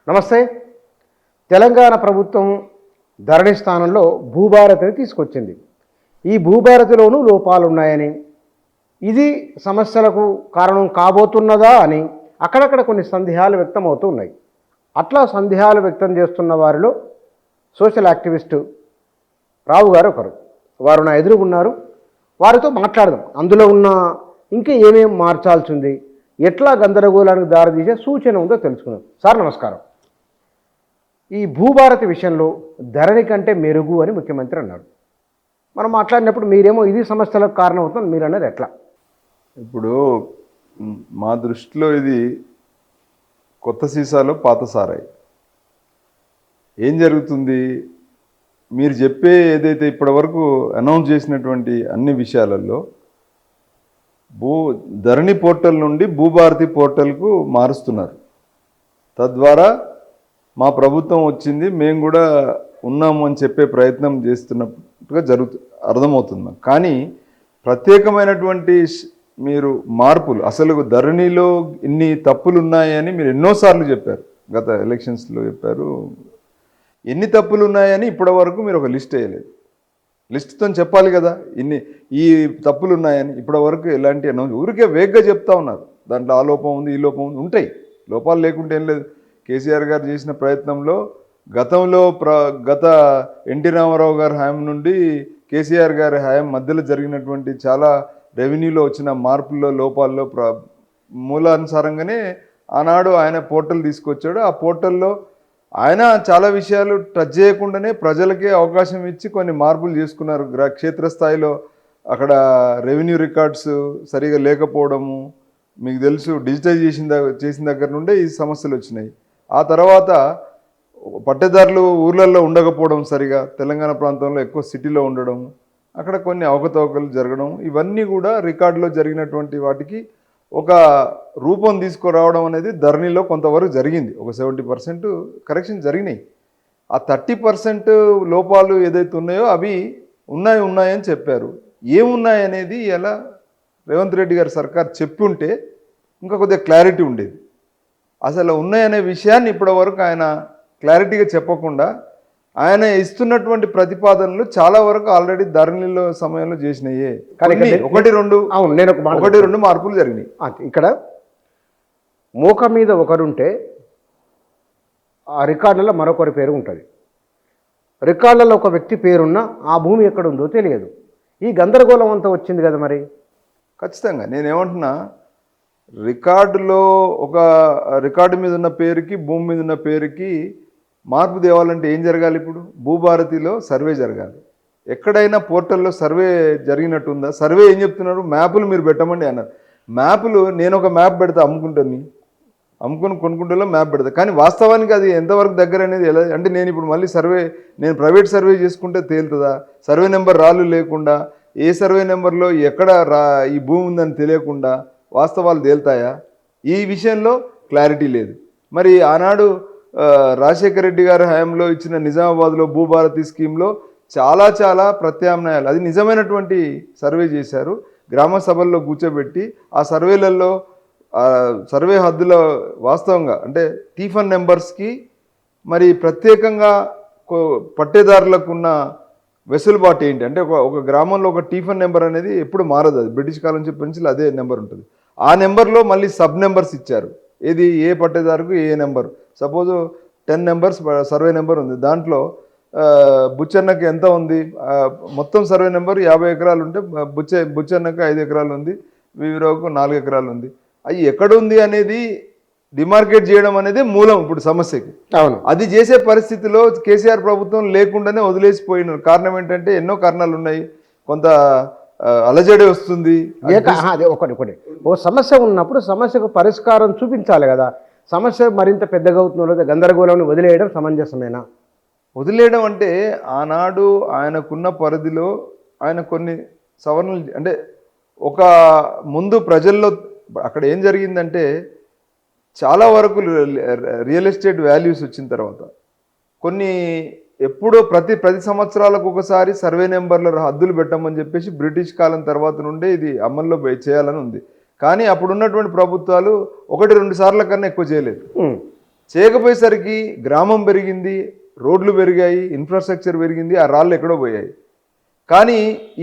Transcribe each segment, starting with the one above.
నమస్తే. తెలంగాణ ప్రభుత్వం ధరణి స్థానంలో భూభారతిని తీసుకొచ్చింది. ఈ భూభారతిలోనూ లోపాలు ఉన్నాయని, ఇది సమస్యలకు కారణం కాబోతున్నదా అని అక్కడక్కడ కొన్ని సందేహాలు వ్యక్తం అవుతూ ఉన్నాయి. అట్లా సందేహాలు వ్యక్తం చేస్తున్న వారిలో సోషల్ యాక్టివిస్టు రావు గారు ఒకరు. వారు నా ఎదురుగున్నారు. వారితో మాట్లాడదాం. అందులో ఉన్న ఇంకా ఏమేమి మార్చాల్సి ఉంది, ఎట్లా గందరగోళానికి దారితీసే సూచన ఉందో తెలుసుకుందాం. సార్ నమస్కారం. ఈ భూభారతి విషయంలో ధరణి కంటే మెరుగు అని ముఖ్యమంత్రి అన్నాడు. మనం మాట్లాడినప్పుడు మీరేమో ఇది సమస్యలకు కారణం అవుతుంది, మీరు అన్నది ఎట్లా? ఇప్పుడు మా దృష్టిలో ఇది కొత్త సీసాలో పాత సారాయి. ఏం జరుగుతుంది, మీరు చెప్పే ఏదైతే ఇప్పటివరకు అనౌన్స్ చేసినటువంటి అన్ని విషయాలలో ధరణి పోర్టల్ నుండి భూభారతి పోర్టల్కు మారుస్తున్నారు. తద్వారా మా ప్రభుత్వం వచ్చింది, మేము కూడా ఉన్నాము అని చెప్పే ప్రయత్నం చేస్తున్నట్టుగా అర్థమవుతుంది. కానీ ప్రత్యేకమైనటువంటి మీరు మార్పులు, అసలు ధరణిలో ఇన్ని తప్పులు ఉన్నాయని మీరు ఎన్నోసార్లు చెప్పారు, గత ఎలక్షన్స్లో చెప్పారు. ఎన్ని తప్పులు ఉన్నాయని ఇప్పటి వరకు మీరు ఒక లిస్ట్ వేయలేదు. లిస్ట్తో చెప్పాలి కదా, ఈ తప్పులు ఉన్నాయని. ఇప్పటి వరకు ఎలాంటి అనౌన్స్, ఊరికే వేగ్గా చెప్తా ఉన్నారు. దాంట్లో ఆ లోపం ఉంది, ఈ లోపం ఉంది, ఉంటాయి. లోపాలు లేకుంటే ఏం లేదు. కేసీఆర్ గారు చేసిన ప్రయత్నంలో గతంలో గత ఎన్టీ రామారావు గారి హయాం నుండి కేసీఆర్ గారి హయాం మధ్యలో జరిగినటువంటి చాలా రెవెన్యూలో వచ్చిన మార్పుల్లో, లోపాల్లో మూలానుసారంగానే ఆనాడు ఆయన పోర్టల్ తీసుకొచ్చాడు. ఆ పోర్టల్లో ఆయన చాలా విషయాలు టచ్ చేయకుండానే ప్రజలకే అవకాశం ఇచ్చి కొన్ని మార్పులు చేసుకున్నారు. క్షేత్రస్థాయిలో అక్కడ రెవెన్యూ రికార్డ్స్ సరిగా లేకపోవడము, మీకు తెలుసు, డిజిటైజేషన్ చేసిన దగ్గర నుండే ఈ సమస్యలు వచ్చినాయి. ఆ తర్వాత పట్టేదారులు ఊర్లలో ఉండకపోవడం, సరిగా తెలంగాణ ప్రాంతంలో ఎక్కువ సిటీలో ఉండడం, అక్కడ కొన్ని అవకతవకలు జరగడం, ఇవన్నీ కూడా రికార్డులో జరిగినటువంటి వాటికి ఒక రూపం తీసుకురావడం అనేది ధరణిలో కొంతవరకు జరిగింది. ఒక 70% కరెక్షన్ జరిగినాయి. ఆ 30% లోపాలు ఏదైతే ఉన్నాయో అవి ఉన్నాయని చెప్పారు. ఏమున్నాయనేది ఎలా రేవంత్ రెడ్డి గారి సర్కార్ చెప్పుంటే ఇంకా కొద్దిగా క్లారిటీ ఉండేది. అసలు ఉన్నాయనే విషయాన్ని ఇప్పటి వరకు ఆయన క్లారిటీగా చెప్పకుండా ఆయన ఇస్తున్నటువంటి ప్రతిపాదనలు చాలా వరకు ఆల్రెడీ ధరణిలో సమయంలో చేసినాయే. ఒకటి రెండు మార్పులు జరిగినాయి. ఇక్కడ మోక మీద ఒకరుంటే ఆ రికార్డులలో మరొకరి పేరు ఉంటుంది. రికార్డులలో ఒక వ్యక్తి పేరున్నా ఆ భూమి ఎక్కడ ఉందో తెలియదు. ఈ గందరగోళం అంతా వచ్చింది కదా. మరి ఖచ్చితంగా నేనేమంటున్నా, రికార్డులో ఒక రికార్డు మీద ఉన్న పేరుకి, భూమి మీద ఉన్న పేరుకి మార్పు తేవాలంటే ఏం జరగాలి? ఇప్పుడు భూభారతిలో సర్వే జరగాలి. ఎక్కడైనా పోర్టల్లో సర్వే జరిగినట్టుందా? సర్వే ఏం చెప్తున్నారు, మ్యాపులు మీరు పెట్టమండి అన్నారు. మ్యాపులు నేను ఒక మ్యాప్ పెడతా, అమ్ముకొని కొనుక్కుంటేలో మ్యాప్ పెడతా, కానీ వాస్తవానికి అది ఎంతవరకు దగ్గర అనేది ఎలా అంటే, నేను ఇప్పుడు మళ్ళీ నేను ప్రైవేట్ సర్వే చేసుకుంటే తేలుతుందా? సర్వే నెంబర్ రాళ్ళు లేకుండా, ఏ సర్వే నెంబర్లో ఎక్కడ ఈ భూమి ఉందని తెలియకుండా వాస్తవాలు తేలుతాయా? ఈ విషయంలో క్లారిటీ లేదు. మరి ఆనాడు రాజశేఖర రెడ్డి గారి హయాంలో ఇచ్చిన నిజామాబాద్లో భూభారతి స్కీమ్లో చాలా ప్రత్యామ్నాయాలు, అది నిజమైనటువంటి సర్వే చేశారు. గ్రామ సభల్లో కూర్చోబెట్టి ఆ సర్వేలలో సర్వే హద్దుల వాస్తవంగా అంటే టీఫన్ నెంబర్స్కి మరి ప్రత్యేకంగా పట్టేదారులకు ఉన్న వెసులుబాటు ఏంటి అంటే, ఒక గ్రామంలో ఒక టీఫన్ నెంబర్ అనేది ఎప్పుడు మారదు. అది బ్రిటిష్ కాలం నుంచి అదే నెంబర్ ఉంటుంది. ఆ నెంబర్లో మళ్ళీ సబ్ నెంబర్స్ ఇచ్చారు. ఏది ఏ పట్టేదారుకు ఏ నెంబర్. సపోజు 10 నెంబర్స్ సర్వే నెంబర్ ఉంది, దాంట్లో బుచ్చన్నకి ఎంత ఉంది, మొత్తం సర్వే నెంబర్ 50 ఎకరాలు ఉంటే బుచ్చన్నకి 5 ఎకరాలు ఉంది, వివిరావుకు 4 ఎకరాలు ఉంది. అవి ఎక్కడుంది అనేది డిమార్కేట్ చేయడం అనేది మూలం ఇప్పుడు సమస్యకి. అవును, అది చేసే పరిస్థితిలో కేసీఆర్ ప్రభుత్వం లేకుండానే వదిలేసిపోయినారు. కారణం ఏంటంటే ఎన్నో కారణాలు ఉన్నాయి. కొంత అలజడి వస్తుంది. ఒకటి ఓ సమస్య ఉన్నప్పుడు సమస్యకు పరిష్కారం చూపించాలి కదా. సమస్య మరింత పెద్దగా అవుతున్న గందరగోళాన్ని వదిలేయడం సమంజసమేనా? వదిలేయడం అంటే, ఆనాడు ఆయనకున్న పరిధిలో ఆయన కొన్ని సవరణలు అంటే ఒక ముందు ప్రజల్లో అక్కడ ఏం జరిగిందంటే, చాలా వరకు రియల్ ఎస్టేట్ వాల్యూస్ వచ్చిన తర్వాత కొన్ని ఎప్పుడో ప్రతి సంవత్సరాలకు ఒకసారి సర్వే నెంబర్ల హద్దులు పెట్టమని చెప్పేసి బ్రిటిష్ కాలం తర్వాత నుండే ఇది అమల్లో చేయాలని ఉంది. కానీ అప్పుడు ఉన్నటువంటి ప్రభుత్వాలు 1-2 సార్ల కన్నా ఎక్కువ చేయలేదు. చేయకపోయేసరికి గ్రామం పెరిగింది, రోడ్లు పెరిగాయి, ఇన్ఫ్రాస్ట్రక్చర్ పెరిగింది, ఆ రాళ్ళు ఎక్కడో పోయాయి. కానీ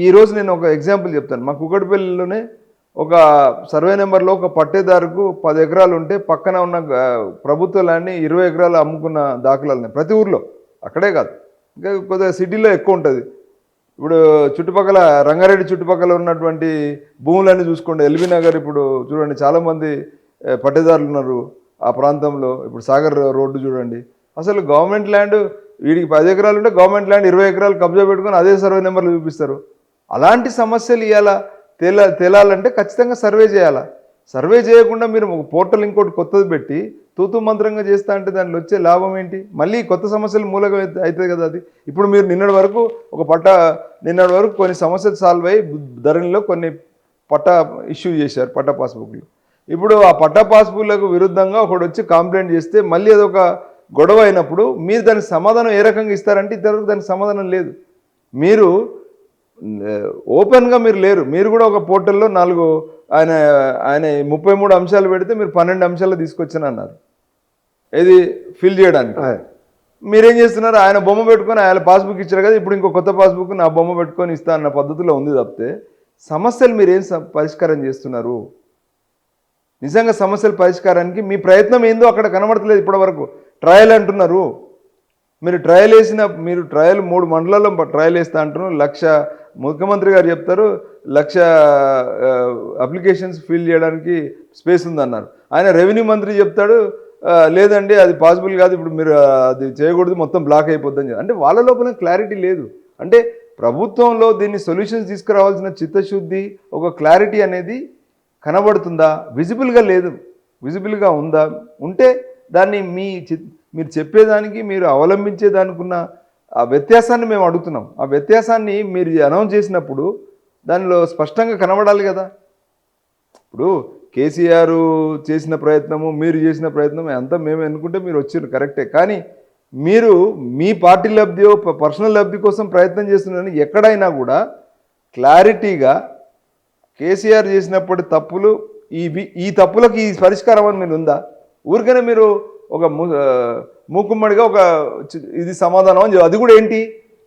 ఈరోజు నేను ఒక ఎగ్జాంపుల్ చెప్తాను. మా కుకట్పల్లిలోనే ఒక సర్వే నెంబర్లో ఒక పట్టేదారుకు 10 ఎకరాలు ఉంటే పక్కన ఉన్న ప్రభుత్వ ల్యాండ్ని 20 ఎకరాలు అమ్ముకున్న దాఖలాలు ఉన్నాయి ప్రతి ఊర్లో. అక్కడే కాదు, ఇంకా కొద్దిగా సిటీలో ఎక్కువ ఉంటుంది. ఇప్పుడు చుట్టుపక్కల రంగారెడ్డి చుట్టుపక్కల ఉన్నటువంటి భూములన్నీ చూసుకోండి. ఎల్బీ నగర్ ఇప్పుడు చూడండి, చాలామంది పట్టేదారులు ఉన్నారు ఆ ప్రాంతంలో. ఇప్పుడు సాగర్ రోడ్డు చూడండి, అసలు గవర్నమెంట్ ల్యాండ్ వీడికి 10 ఎకరాలు ఉంటే గవర్నమెంట్ ల్యాండ్ 20 ఎకరాలు కబ్జా పెట్టుకొని అదే సర్వే నెంబర్లు చూపిస్తారు. అలాంటి సమస్యలు ఇవాళ తేలాలంటే ఖచ్చితంగా సర్వే చేయాలా. సర్వే చేయకుండా మీరు ఒక పోర్టల్ ఇంకోటి కొత్తది పెట్టి తూతూ మంత్రంగా చేస్తా అంటే దాంట్లో వచ్చే లాభం ఏంటి? మళ్ళీ కొత్త సమస్యలు మూలంగా అవుతుంది కదా అది. ఇప్పుడు మీరు నిన్నటి వరకు కొన్ని సమస్యలు సాల్వ్ అయ్యి ధరణిలో కొన్ని పట్టా ఇష్యూ చేశారు, పట్టా పాస్బుక్లు. ఇప్పుడు ఆ పట్టా పాస్బుక్లకు విరుద్ధంగా ఒకడు వచ్చి కంప్లైంట్ చేస్తే మళ్ళీ అదొక గొడవ అయినప్పుడు మీరు దానికి సమాధానం ఏ రకంగా ఇస్తారంటే ఇంతవరకు దానికి సమాధానం లేదు. మీరు ఓపెన్గా మీరు లేరు. మీరు కూడా ఒక పోర్టల్లో ఆయన 33 అంశాలు పెడితే మీరు 12 అంశాలు తీసుకొచ్చాను అన్నారు, ఇది ఫిల్ చేయడానికి. మీరేం చేస్తున్నారు? ఆయన బొమ్మ పెట్టుకొని ఆయన పాస్బుక్ ఇచ్చారు కదా, ఇప్పుడు ఇంకో కొత్త పాస్బుక్ నా బొమ్మ పెట్టుకొని ఇస్తా అన్న పద్ధతిలో ఉంది తప్పితే సమస్యలు మీరేం పరిష్కారం చేస్తున్నారు? నిజంగా సమస్యల పరిష్కారానికి మీ ప్రయత్నం ఏందో అక్కడ కనబడతలేదు ఇప్పటివరకు. ట్రయల్ అంటున్నారు, మీరు ట్రయల్ 3 మండలాల్లో ట్రయల్ వేస్తా అంటున్నారు. 1,00,000 ముఖ్యమంత్రి గారు చెప్తారు 1,00,000 అప్లికేషన్స్ ఫిల్ చేయడానికి స్పేస్ ఉందన్నారు. ఆయన రెవెన్యూ మంత్రి చెప్తాడు లేదండి అది పాసిబుల్ కాదు, ఇప్పుడు మీరు అది చేయకూడదు, మొత్తం బ్లాక్ అయిపోద్దని. అంటే వాళ్ళ లోపల క్లారిటీ లేదు. అంటే ప్రభుత్వంలో దీన్ని సొల్యూషన్స్ తీసుకురావాల్సిన చిత్తశుద్ధి, ఒక క్లారిటీ అనేది కనబడుతుందా? విజిబుల్గా లేదు. విజిబుల్గా ఉందా? ఉంటే దాన్ని మీరు చెప్పేదానికి మీరు అవలంబించేదానికి ఉన్న ఆ వ్యత్యాసాన్ని మేము అడుగుతున్నాం. ఆ వ్యత్యాసాన్ని మీరు అనౌన్స్ చేసినప్పుడు దానిలో స్పష్టంగా కనబడాలి కదా. ఇప్పుడు కేసీఆర్ చేసిన ప్రయత్నము, మీరు చేసిన ప్రయత్నం అంతా మేము అనుకుంటే మీరు వచ్చారు కరెక్టే. కానీ మీరు మీ పార్టీ లబ్ధియో పర్సనల్ లబ్ధి కోసం ప్రయత్నం చేస్తున్నారని ఎక్కడైనా కూడా క్లారిటీగా కేసీఆర్ చేసినప్పటి తప్పులు ఈ తప్పులకు ఈ పరిష్కారం అని మీరు ఉందా? ఊరికనే మీరు ఒక మూకుమ్మడిగా ఒక ఇది సమాధానం అని, అది కూడా ఏంటి,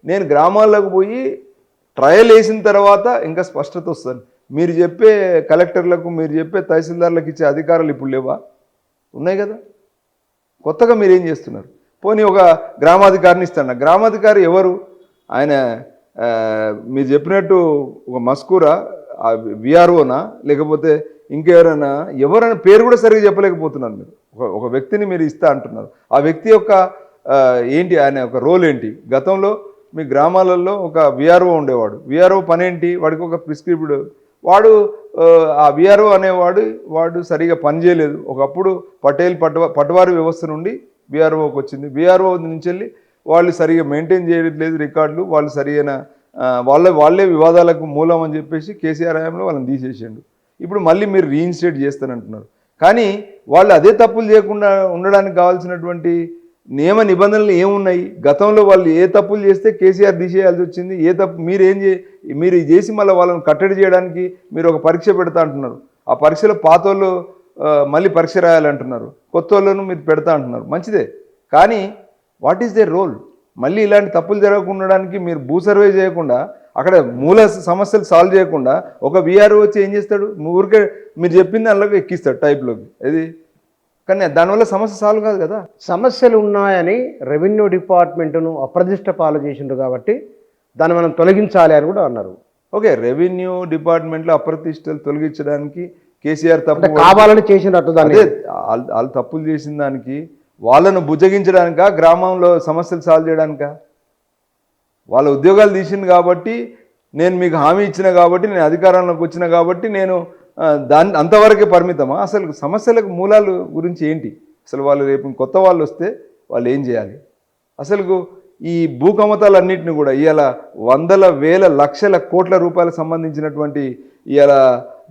నేను గ్రామాల్లోకి పోయి ట్రయల్ వేసిన తర్వాత ఇంకా స్పష్టత వస్తుంది. మీరు చెప్పే కలెక్టర్లకు, మీరు చెప్పే తహసీల్దార్లకు ఇచ్చే అధికారాలు ఇప్పుడు లేవా? ఉన్నాయి కదా. కొత్తగా మీరేం చేస్తున్నారు? పోనీ ఒక గ్రామాధికారిని ఇస్తాను. గ్రామాధికారి ఎవరు? ఆయన మీరు చెప్పినట్టు ఒక మస్కూరా, విఆర్ఓనా, లేకపోతే ఇంకెవరైనా, ఎవరైనా పేరు కూడా సరిగ్గా చెప్పలేకపోతున్నారు. మీరు ఒక వ్యక్తిని మీరు ఇస్తా అంటున్నారు. ఆ వ్యక్తి యొక్క ఏంటి, ఆయన ఒక రోల్ ఏంటి? గతంలో మీ గ్రామాలలో ఒక విఆర్ఓ ఉండేవాడు. విఆర్ఓ పని ఏంటి? వాడికి ఒక ప్రిస్క్రిప్డ్, వాడు ఆ విఆర్ఓ వాడు సరిగా పనిచేయలేదు. ఒకప్పుడు పటవారి వ్యవస్థ నుండి విఆర్ఓకి వచ్చింది. విఆర్ఓ నుంచి వెళ్ళి వాళ్ళు సరిగా మెయింటైన్ చేయట్లేదు రికార్డులు, వాళ్ళు సరైన వాళ్ళే వివాదాలకు మూలం అని చెప్పేసి కేసీఆర్ హయాంలో వాళ్ళని తీసేసిండు. ఇప్పుడు మళ్ళీ మీరు రీఇన్స్టేట్ చేస్తానంటున్నారు. కానీ వాళ్ళు అదే తప్పులు చేయకుండా ఉండడానికి కావాల్సినటువంటి నియమ నిబంధనలు ఏమున్నాయి? గతంలో వాళ్ళు ఏ తప్పులు చేస్తే కేసీఆర్ తీసేయాల్సి వచ్చింది? ఏ తప్పు మీరు చేసి మళ్ళీ వాళ్ళని కట్టడి చేయడానికి మీరు ఒక పరీక్ష పెడతా అంటున్నారు. ఆ పరీక్షలో పాతోళ్ళు మళ్ళీ పరీక్ష రాయాలంటున్నారు, కొత్త వాళ్ళను మీరు పెడతా అంటున్నారు. మంచిదే, కానీ వాట్ ఈస్ దేర్ రోల్? మళ్ళీ ఇలాంటి తప్పులు జరగకుండడానికి మీరు భూ సర్వే చేయకుండా, అక్కడ మూల సమస్యలు సాల్వ్ చేయకుండా ఒక విఆర్ఓ వచ్చి ఏం చేస్తాడు? ఊరికే మీరు చెప్పింది అందులోకి ఎక్కిస్తాడు టైప్లోకి. ఇది కానీ దానివల్ల సమస్య సాల్వ్ కాదు కదా. సమస్యలు ఉన్నాయని రెవెన్యూ డిపార్ట్మెంట్ను అప్రదిష్ట పాలు చేసిండ్రు కాబట్టి దాన్ని మనం తొలగించాలి అని కూడా అన్నారు. ఓకే, రెవెన్యూ డిపార్ట్మెంట్లో అప్రతిష్టలు తొలగించడానికి కేసీఆర్ తప్పు కావాలని చేసినట్టు దాన్ని, వాళ్ళు తప్పులు చేసిన దానికి వాళ్ళను బుజ్జగించడానికా, గ్రామంలో సమస్యలు సాల్వ్ చేయడానికా? వాళ్ళ ఉద్యోగాలు తీసింది కాబట్టి, నేను మీకు హామీ ఇచ్చిన కాబట్టి, నేను అధికారంలోకి వచ్చిన కాబట్టి నేను దాన్ని అంతవరకే పరిమితమా? అసలు సమస్యలకు మూలాలు గురించి ఏంటి? అసలు వాళ్ళు రేపు కొత్త వాళ్ళు వస్తే వాళ్ళు ఏం చేయాలి? అసలు ఈ భూకమతాలన్నింటినీ కూడా ఇవాళ వందల వేల లక్షల కోట్ల రూపాయలకు సంబంధించినటువంటి ఇవాళ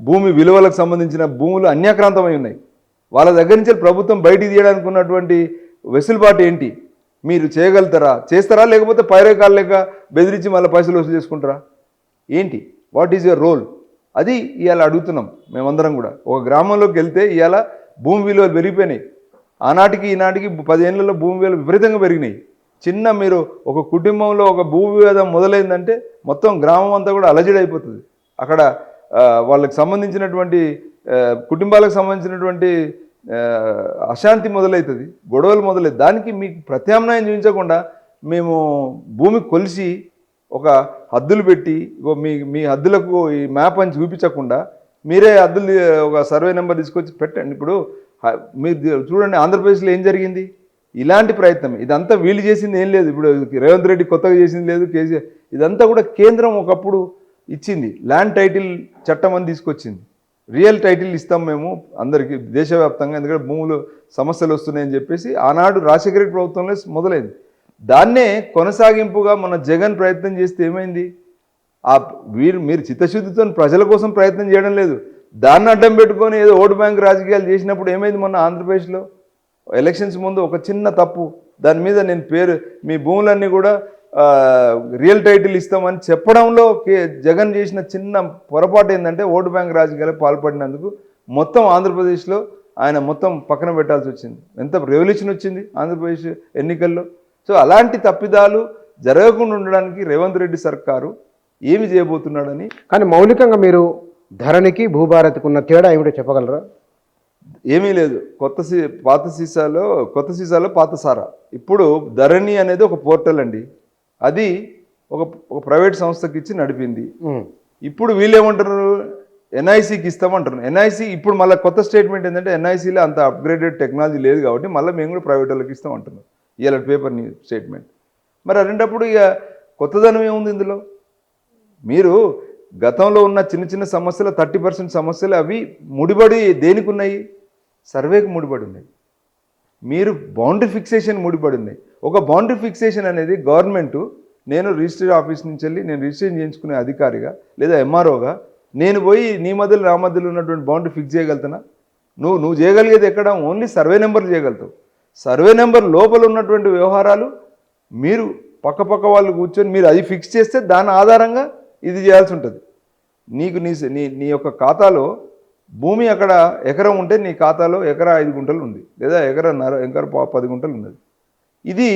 భూమి విలువలకు సంబంధించిన భూములు అన్యాక్రాంతమై ఉన్నాయి. వాళ్ళ దగ్గర నుంచి ప్రభుత్వం బయటికి తీయడానికి ఉన్నటువంటి వెసులుబాటు ఏంటి? మీరు చేయగలుగుతారా? చేస్తారా? లేకపోతే పైరేకాలు లేక బెదిరించి మళ్ళీ పైసలు వసూలు చేసుకుంటారా? ఏంటి? What is your role? అది ఇవాళ అడుగుతున్నాం మేమందరం కూడా. ఒక గ్రామంలోకి వెళ్తే ఇవాళ భూమి విలువలు పెరిగిపోయినాయి. ఆనాటికి ఈనాటికి 10 ఏళ్లలో భూమి విలువలు విపరీతంగా పెరిగినాయి. చిన్న మీరు ఒక కుటుంబంలో ఒక భూ వివాదం మొదలైందంటే మొత్తం గ్రామం అంతా కూడా అలజడైపోతుంది. అక్కడ వాళ్ళకి సంబంధించినటువంటి కుటుంబాలకు సంబంధించినటువంటి అశాంతి మొదలవుతుంది, గొడవలు మొదలవుతుంది. దానికి మీకు ప్రత్యామ్నాయం చూపించకుండా మేము భూమి కొలిసి ఒక హద్దులు పెట్టి మీ మీ హద్దులకు ఈ మ్యాప్ అని చూపించకుండా మీరే హద్దులు ఒక సర్వే నెంబర్ తీసుకొచ్చి పెట్టండి. ఇప్పుడు మీరు చూడండి ఆంధ్రప్రదేశ్లో ఏం జరిగింది, ఇలాంటి ప్రయత్నం. ఇదంతా వీళ్ళు చేసింది ఏం లేదు, ఇప్పుడు రేవంత్ రెడ్డి కొత్తగా చేసింది లేదు, కేసీఆర్. ఇదంతా కూడా కేంద్రం ఒకప్పుడు ఇచ్చింది, ల్యాండ్ టైటిల్ చట్టం అని తీసుకొచ్చింది. రియల్ టైటిల్ ఇస్తాం మేము అందరికీ దేశవ్యాప్తంగా, ఎందుకంటే భూములు సమస్యలు వస్తున్నాయని చెప్పేసి ఆనాడు రాజశేఖర రెడ్డి ప్రభుత్వంలో మొదలైంది. దాన్నే కొనసాగింపుగా మన జగన్ ప్రయత్నం చేస్తే ఏమైంది, మీరు చిత్తశుద్ధితో ప్రజల కోసం ప్రయత్నం చేయడం లేదు, దాన్ని అడ్డం పెట్టుకొని ఏదో ఓటు బ్యాంక్ రాజకీయాలు చేసినప్పుడు ఏమైంది మొన్న ఆంధ్రప్రదేశ్లో ఎలక్షన్స్ ముందు ఒక చిన్న తప్పు, దాని మీద నేను మీ భూములన్నీ కూడా రియల్ టైటిల్ ఇస్తామని చెప్పడంలో జగన్ చేసిన చిన్న పొరపాటు ఏంటంటే ఓటు బ్యాంక్ రాజకీయాలకు పాల్పడినందుకు మొత్తం ఆంధ్రప్రదేశ్లో ఆయన మొత్తం పక్కన పెట్టాల్సి వచ్చింది. ఎంత రెవల్యూషన్ వచ్చింది ఆంధ్రప్రదేశ్ ఎన్నికల్లో. సో అలాంటి తప్పిదాలు జరగకుండా ఉండడానికి రేవంత్ రెడ్డి సర్కారు ఏమి చేయబోతున్నాడని. కానీ మౌలికంగా మీరు ధరణికి భూభారతికి ఉన్న తేడా ఏమిటో చెప్పగలరా? ఏమీ లేదు, కొత్త సీసాలో పాత సారా. ఇప్పుడు ధరణి అనేది ఒక పోర్టల్ అండి, అది ఒక ప్రైవేట్ సంస్థకి ఇచ్చి నడిపింది. ఇప్పుడు వీళ్ళేమంటారు, ఎన్ఐసికి ఇస్తామంటారు. ఎన్ఐసి ఇప్పుడు మళ్ళీ కొత్త స్టేట్మెంట్ ఏంటంటే ఎన్ఐసిలో అంత అప్గ్రేడెడ్ టెక్నాలజీ లేదు కాబట్టి మళ్ళీ మేము కూడా ప్రైవేట్ వాళ్ళకి ఇస్తామంటున్నాం. ఇవాళ పేపర్ స్టేట్మెంట్. మరి అలాంటప్పుడు ఇక కొత్తదనం ఏముంది ఇందులో? మీరు గతంలో ఉన్న చిన్న చిన్న సమస్యలు 30% సమస్యలు అవి ముడిపడి దేనికి ఉన్నాయి, సర్వేకి ముడిపడి ఉన్నాయి. మీరు బౌండరీ ఫిక్సేషన్ ముడిపడి ఉన్నాయి. ఒక బౌండరీ ఫిక్సేషన్ అనేది గవర్నమెంటు, నేను రిజిస్ట్రీ ఆఫీస్ నుంచి వెళ్ళి నేను రిజిస్ట్రేషన్ చేయించుకునే అధికారిగా లేదా ఎంఆర్ఓగా నేను పోయి నీ మధ్యలో నా మధ్యలో ఉన్నటువంటి బౌండరీ ఫిక్స్ చేయగలుగుతానా? నువ్వు చేయగలిగేది ఎక్కడ, ఓన్లీ సర్వే నెంబర్లు చేయగలుగుతావు. సర్వే నెంబర్ లోపల ఉన్నటువంటి వ్యవహారాలు మీరు పక్క వాళ్ళు కూర్చొని మీరు అది ఫిక్స్ చేస్తే దాని ఆధారంగా ఇది చేయాల్సి ఉంటుంది. నీకు నీ యొక్క ఖాతాలో భూమి అక్కడ ఎకరం ఉంటే నీ ఖాతాలో ఎకరా 5 గుంటలు ఉంది, లేదా ఎకరా 10 గుంటలు ఉన్నది. ఇది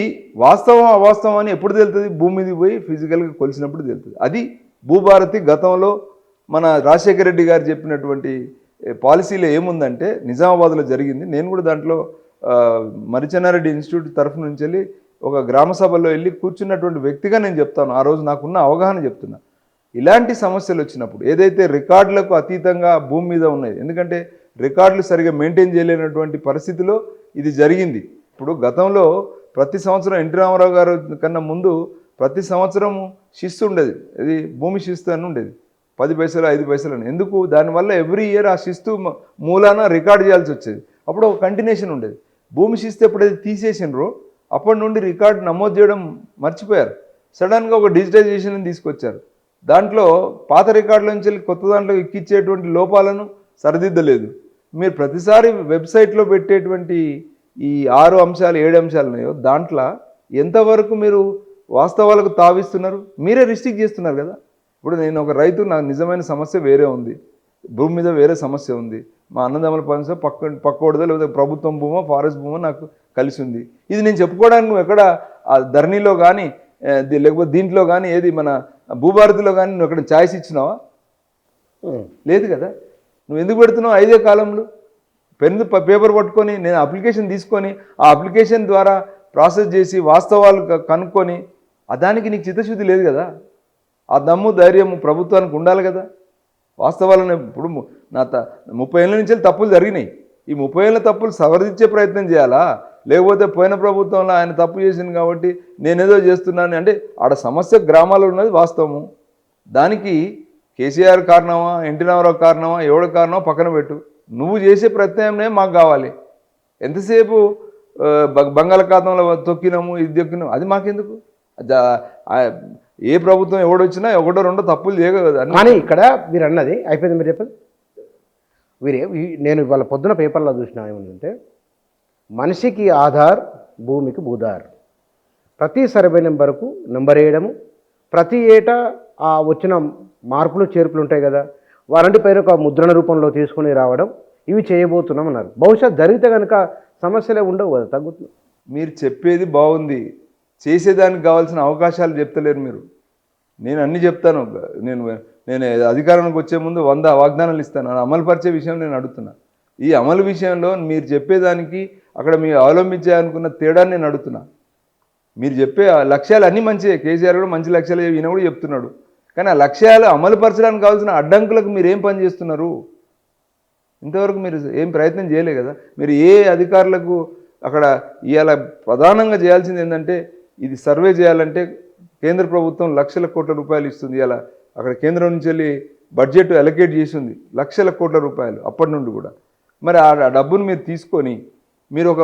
వాస్తవం అవాస్తవం అని ఎప్పుడు తెలుస్తుంది? భూమి మీద పోయి ఫిజికల్గా కొలిసినప్పుడు తెలుస్తుంది. అది భూభారతి గతంలో మన రాజశేఖర రెడ్డి గారు చెప్పినటువంటి పాలసీలో ఏముందంటే నిజామాబాద్లో జరిగింది. నేను కూడా దాంట్లో మరిచెన్నారెడ్డి ఇన్స్టిట్యూట్ తరఫు నుంచి వెళ్ళి ఒక గ్రామ సభలో వెళ్ళి కూర్చున్నటువంటి వ్యక్తిగా నేను చెప్తాను. ఆ రోజు నాకున్న అవగాహన చెప్తున్నా. ఇలాంటి సమస్యలు వచ్చినప్పుడు ఏదైతే రికార్డులకు అతీతంగా భూమి మీద ఉన్నాయి, ఎందుకంటే రికార్డులు సరిగా మెయింటైన్ చేయలేనటువంటి పరిస్థితిలో ఇది జరిగింది. ఇప్పుడు గతంలో ప్రతి సంవత్సరం ఎన్టీ రామారావు గారు కన్నా ముందు ప్రతి సంవత్సరం శిస్తు ఉండేది, ఇది భూమి శిస్తు అని ఉండేది, 10 పైసలు 5 పైసలు అని. ఎందుకు? దానివల్ల ఎవ్రీ ఇయర్ ఆ శిస్తు మూలాన రికార్డు చేయాల్సి వచ్చేది. అప్పుడు ఒక కంటిన్యూషన్ ఉండేది. భూమి శిస్తు ఎప్పుడైతే తీసేసినరో అప్పటి నుండి రికార్డు నమోదు చేయడం మర్చిపోయారు. సడన్గా ఒక డిజిటైజేషన్ తీసుకొచ్చారు. దాంట్లో పాత రికార్డుల నుంచి వెళ్ళి కొత్త దాంట్లో ఎక్కిచ్చేటువంటి లోపాలను సరిదిద్దలేదు. మీరు ప్రతిసారి వెబ్సైట్లో పెట్టేటువంటి ఈ 6 అంశాలు 7 అంశాలు ఉన్నాయో దాంట్లో ఎంతవరకు మీరు వాస్తవాలకు తావిస్తున్నారు? మీరే రిస్ట్రిక్ట్ చేస్తున్నారు కదా. ఇప్పుడు నేను ఒక రైతు, నాకు నిజమైన సమస్య వేరే ఉంది, భూమి మీద వేరే సమస్య ఉంది, మా అన్నదమ్ముల పని పక్కోడదో లేకపోతే ప్రభుత్వం భూమో ఫారెస్ట్ భూమో నాకు కలిసి ఉంది. ఇది నేను చెప్పుకోవడానికి నువ్వు ఎక్కడ ఆ ధరణిలో కానీ లేకపోతే దీంట్లో కానీ ఏది మన భూభారతిలో కానీ నువ్వు ఎక్కడ ఛాయిస్ ఇచ్చినావా? లేదు కదా. నువ్వు ఎందుకు పెడుతున్నావు? 5 కాలంలో పేపర్ పట్టుకొని నేను అప్లికేషన్ తీసుకొని ఆ అప్లికేషన్ ద్వారా ప్రాసెస్ చేసి వాస్తవాలు కనుక్కొని దానికి నీకు చిత్తశుద్ధి లేదు కదా. ఆ దమ్ము ధైర్యము ప్రభుత్వానికి ఉండాలి కదా. వాస్తవాలను ఇప్పుడు నా 30 ఏళ్ళ నుంచి తప్పులు జరిగినాయి. ఈ 30 ఏళ్ళ తప్పులు సవరించే ప్రయత్నం చేయాలా? లేకపోతే పోయిన ప్రభుత్వంలో ఆయన తప్పు చేసింది కాబట్టి నేనేదో చేస్తున్నాను అంటే ఆడ సమస్య గ్రామాల్లో ఉన్నది వాస్తవము. దానికి కేసీఆర్ కారణమా, ఎన్టీ రామారావు కారణమా, ఎవడ కారణమా పక్కన పెట్టు. నువ్వు చేసే ప్రత్యామ్నాయం మాకు కావాలి. ఎంతసేపు బంగాళాఖాతంలో తొక్కినాము ఇది తొక్కినాము అది మాకెందుకు? ఏ ప్రభుత్వం ఎవడొచ్చినా ఒకటో రెండో తప్పులు చేయగలదు. కానీ ఇక్కడ మీరు అన్నది అయిపోయింది. మీరు చెప్పండి. నేను ఇవాళ పొద్దున పేపర్లో చూసిన ఏమంటే మనిషికి ఆధార్, భూమికి భూధార్. ప్రతి సర్వే నెంబర్కు నెంబర్ వేయడము, ప్రతి ఏటా ఆ వచ్చిన మార్పులు చేర్పులు ఉంటాయి కదా, వారంటి పైన ఒక ముద్రణ రూపంలో తీసుకుని రావడం, ఇవి చేయబోతున్నాం అన్నారు. బహుశా జరిగితే కనుక సమస్యలే ఉండవు కదా, తగ్గుతుంది. మీరు చెప్పేది బాగుంది, చేసేదానికి కావాల్సిన అవకాశాలు చెప్తలేరు మీరు. నేను అన్ని చెప్తాను. నేను నేను అధికారంలోకి వచ్చే ముందు 100 వాగ్దానాలు ఇస్తాను. అమలు పరిచే విషయం నేను అడుగుతున్నా. ఈ అమలు విషయంలో మీరు చెప్పేదానికి అక్కడ మీరు అవలంబించాలనుకున్న తేడాన్ని నేను అడుగుతున్నా. మీరు చెప్పే లక్ష్యాలు అన్నీ మంచిదే, కేసీఆర్ కూడా మంచి లక్ష్యాలు ఈయన కూడా చెప్తున్నాడు. కానీ ఆ లక్ష్యాలు అమలు పరచడానికి కావాల్సిన అడ్డంకులకు మీరు ఏం పని చేస్తున్నారు? ఇంతవరకు మీరు ఏం ప్రయత్నం చేయలే కదా. మీరు ఏ అధికారులకు అక్కడ ఇవాళ ప్రధానంగా చేయాల్సింది ఏంటంటే, ఇది సర్వే చేయాలంటే కేంద్ర ప్రభుత్వం లక్షల కోట్ల రూపాయలు ఇస్తుంది. ఇలా అక్కడ కేంద్రం నుంచి వెళ్ళి బడ్జెట్ అలొకేట్ చేసింది లక్షల కోట్ల రూపాయలు అప్పటి నుండి కూడా. మరి ఆ డబ్బును మీరు తీసుకొని మీరు ఒక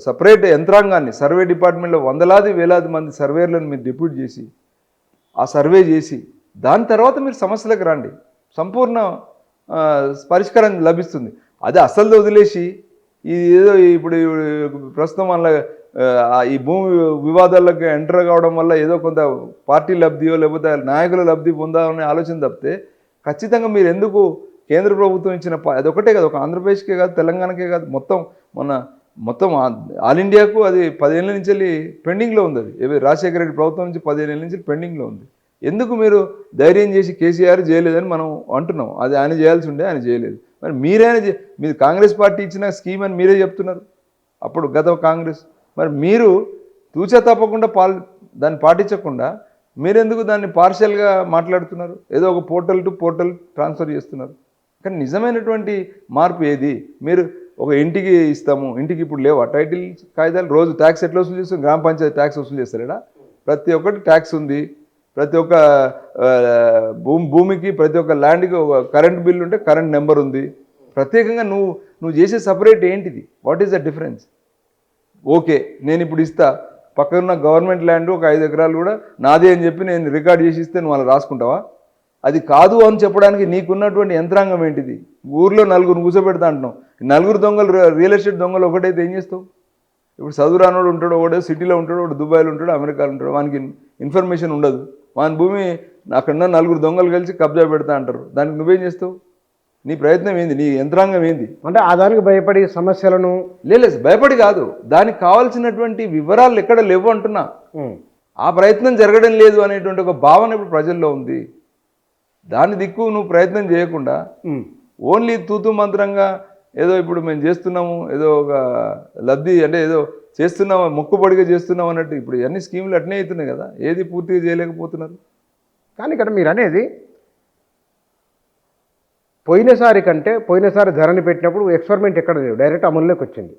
సపరేట్ యంత్రాంగాన్ని, సర్వే డిపార్ట్మెంట్లో వందలాది వేలాది మంది సర్వేర్లను మీరు డిప్యూట్ చేసి ఆ సర్వే చేసి దాని తర్వాత మీరు సమస్యలకు రండి, సంపూర్ణ పరిష్కారం లభిస్తుంది. అది అసలు వదిలేసి ఇది ఏదో ఇప్పుడు ప్రస్తుతం వల్ల ఈ భూమి వివాదాలకు ఎంటర్ కావడం వల్ల ఏదో కొంత పార్టీ లబ్ధియో లేకపోతే నాయకుల లబ్ధి పొందాలనే ఆలోచన తప్పితే ఖచ్చితంగా మీరు ఎందుకు కేంద్ర ప్రభుత్వం ఇచ్చిన అదొకటే కాదు, ఒక ఆంధ్రప్రదేశ్కే కాదు, తెలంగాణకే కాదు, మొత్తం ఆల్ ఇండియాకు అది 10 ఏళ్ళ నుంచి వెళ్ళి పెండింగ్లో ఉంది. అది రాజశేఖర రెడ్డి ప్రభుత్వం నుంచి 15 ఏళ్ళ నుంచి పెండింగ్లో ఉంది. ఎందుకు మీరు ధైర్యం చేసి కేసీఆర్ చేయలేదని మనం అంటున్నాం. అది ఆయన చేయాల్సి ఉండే, ఆయన చేయలేదు. మరి మీరు కాంగ్రెస్ పార్టీ ఇచ్చిన స్కీమ్ అని మీరే చెప్తున్నారు అప్పుడు గత కాంగ్రెస్. మరి మీరు తూచా తప్పకుండా దాన్ని పాటించకుండా మీరెందుకు దాన్ని పార్షియల్గా మాట్లాడుతున్నారు? ఏదో ఒక పోర్టల్ టు పోర్టల్ ట్రాన్స్ఫర్ చేస్తున్నారు. కానీ నిజమైనటువంటి మార్పు ఏది? మీరు ఒక ఇంటికి ఇస్తాము, ఇంటికి ఇప్పుడు లేవా టైటిల్ కాగితాలు? రోజు ట్యాక్స్ ఎట్లా వసూలు చేస్తాం? గ్రామ పంచాయతీ ట్యాక్స్ వసూలు చేస్తారా? ప్రతి ఒక్కటి ట్యాక్స్ ఉంది. ప్రతి ఒక్క భూమికి, ప్రతి ఒక్క ల్యాండ్కి ఒక కరెంట్ బిల్ ఉంటే కరెంట్ నెంబర్ ఉంది. ప్రత్యేకంగా నువ్వు చేసే సపరేట్ ఏంటిది? What is the difference? Okay, నేను ఇప్పుడు ఇస్తా, పక్కనున్న గవర్నమెంట్ ల్యాండ్ ఒక 5 ఎకరాలు కూడా నాదే అని చెప్పి నేను రికార్డ్ చేసి ఇస్తే నువ్వు అలా రాసుకుంటావా? అది కాదు అని చెప్పడానికి నీకున్నటువంటి యంత్రాంగం ఏంటిది? ఊర్లో 4 కూర్చోబెడతా అంటున్నావు. 4 దొంగలు, రియల్ ఎస్టేట్ దొంగలు ఒకటైతే ఏం చేస్తావు? ఇప్పుడు చదువు రానోడు ఉంటాడు, ఒకటే సిటీలో ఉంటాడు, ఒకటి దుబాయ్లో ఉంటాడు, అమెరికాలో ఉంటాడు, వానికి ఇన్ఫర్మేషన్ ఉండదు. వాని భూమి అక్కడ 4 దొంగలు కలిసి కబ్జా పెడతా అంటారు. దానికి నువ్వేం చేస్తావు? నీ ప్రయత్నం ఏంది? నీ యంత్రాంగం ఏంది? అంటే ఆ దానికి భయపడి సమస్యలను లేదు, భయపడి కాదు, దానికి కావాల్సినటువంటి వివరాలు ఎక్కడ లేవు అంటున్నా. ఆ ప్రయత్నం జరగడం లేదు అనేటువంటి ఒక భావన ఇప్పుడు ప్రజల్లో ఉంది. దాని దిక్కు నువ్వు ప్రయత్నం చేయకుండా ఓన్లీ తూతు మంత్రంగా ఏదో ఇప్పుడు మేము చేస్తున్నాము, ఏదో ఒక లబ్ధి అంటే ఏదో చేస్తున్నాము, మొక్కుబడిగా చేస్తున్నాం అన్నట్టు ఇప్పుడు అన్ని స్కీములు అట్నే అవుతున్నాయి కదా. ఏది పూర్తిగా చేయలేకపోతున్నారు. కానీ ఇక్కడ మీరు అనేది పోయినసారి ధరని పెట్టినప్పుడు ఎక్స్పెరిమెంట్ ఎక్కడ లేదు, డైరెక్ట్ అమల్లోకి వచ్చింది.